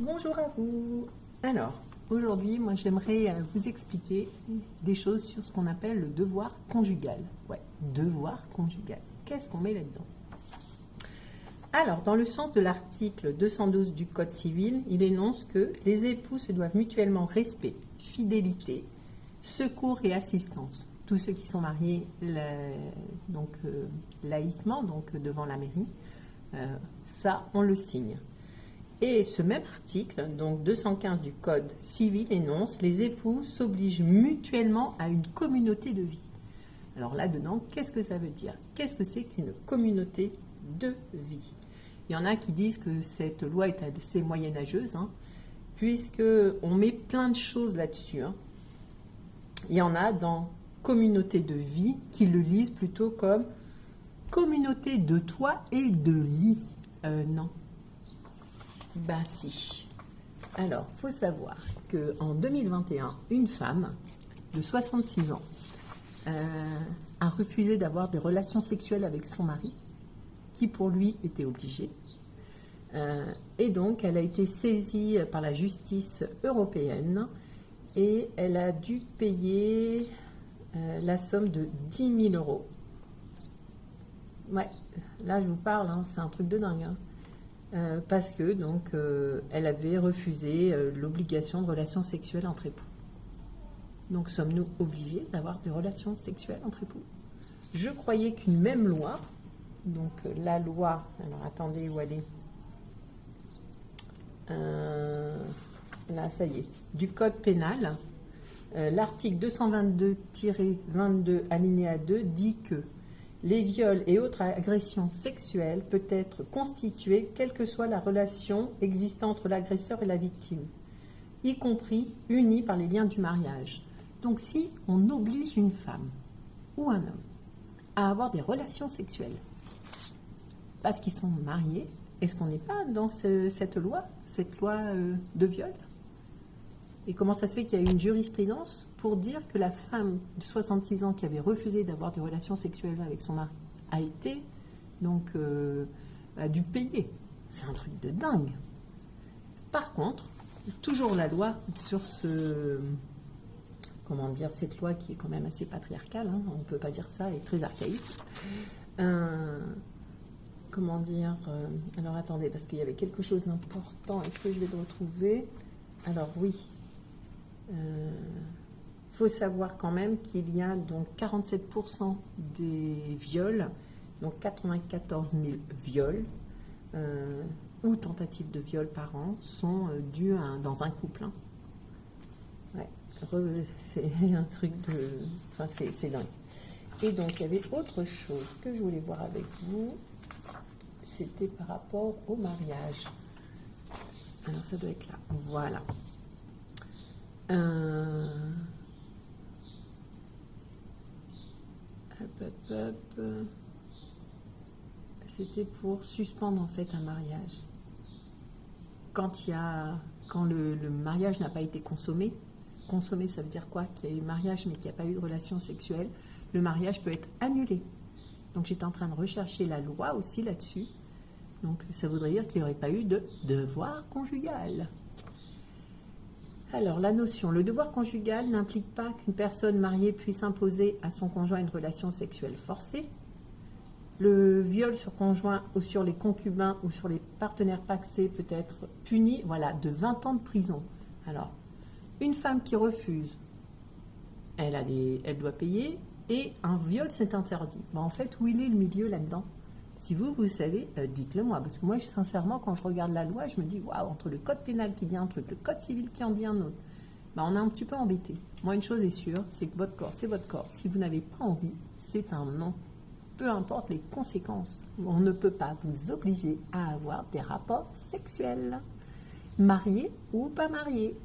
Bonjour à vous. Alors, aujourd'hui, moi j'aimerais vous expliquer des choses sur ce qu'on appelle le devoir conjugal. Ouais, devoir conjugal. Qu'est-ce qu'on met là-dedans? Alors, dans le sens de l'article 212 du Code civil, il énonce que les époux se doivent mutuellement respect, fidélité, secours et assistance. Tous ceux qui sont mariés laïquement, donc devant la mairie, ça, on le signe. Et ce même article, donc 215 du Code civil, énonce: les époux s'obligent mutuellement à une communauté de vie. Alors là-dedans, qu'est-ce que ça veut dire? Qu'est-ce que c'est qu'une communauté de vie? Il y en a qui disent que cette loi est assez moyenâgeuse, puisqu'on met plein de choses là-dessus. Il y en a dans communauté de vie qui le lisent plutôt comme communauté de toit et de lit. Non. Ben si. Alors, il faut savoir qu'en 2021, une femme de 66 ans a refusé d'avoir des relations sexuelles avec son mari, qui pour lui était obligé. Et donc, elle a été saisie par la justice européenne et elle a dû payer la somme de 10 000 euros. Ouais, là je vous parle, c'est un truc de dingue. Parce que donc elle avait refusé l'obligation de relations sexuelles entre époux. Donc sommes-nous obligés d'avoir des relations sexuelles entre époux? Je croyais qu'une même loi, donc la loi, alors attendez où elle est, là ça y est, du code pénal, l'article 222-22 alinéa 2 dit que les viols et autres agressions sexuelles peuvent être constituées quelle que soit la relation existant entre l'agresseur et la victime, y compris unis par les liens du mariage. Donc si on oblige une femme ou un homme à avoir des relations sexuelles parce qu'ils sont mariés, est-ce qu'on n'est pas dans cette loi de viol? Et comment ça se fait qu'il y a eu une jurisprudence pour dire que la femme de 66 ans qui avait refusé d'avoir des relations sexuelles avec son mari a dû payer? C'est un truc de dingue. Par contre, toujours la loi sur cette loi qui est quand même assez patriarcale, on ne peut pas dire ça, et très archaïque. Alors attendez, parce qu'il y avait quelque chose d'important, est-ce que je vais le retrouver? Alors oui. Faut savoir quand même qu'il y a donc 47% des viols, donc 94 000 viols ou tentatives de viol par an sont dus dans un couple. Ouais, c'est un truc de... Enfin, c'est dingue. Et donc, il y avait autre chose que je voulais voir avec vous. C'était par rapport au mariage. Alors, ça doit être là. Voilà. C'était pour suspendre en fait un mariage. Quand le mariage n'a pas été consommé, ça veut dire quoi? Qu'il y a eu mariage mais qu'il n'y a pas eu de relation sexuelle, le mariage peut être annulé. Donc j'étais en train de rechercher la loi aussi là-dessus. Donc ça voudrait dire qu'il n'y aurait pas eu de devoir conjugal. Alors, la notion, le devoir conjugal n'implique pas qu'une personne mariée puisse imposer à son conjoint une relation sexuelle forcée. Le viol sur conjoint ou sur les concubins ou sur les partenaires pacsés peut être puni, de 20 ans de prison. Alors, une femme qui refuse, elle doit payer, et un viol, c'est interdit. En fait, où il est le milieu là-dedans? Si vous savez, dites-le moi. Parce que moi, sincèrement, quand je regarde la loi, je me dis, waouh, entre le code pénal qui dit un truc, le code civil qui en dit un autre, on est un petit peu embêté. Moi, une chose est sûre, c'est que votre corps, c'est votre corps. Si vous n'avez pas envie, c'est un non. Peu importe les conséquences. On ne peut pas vous obliger à avoir des rapports sexuels. Marié ou pas marié.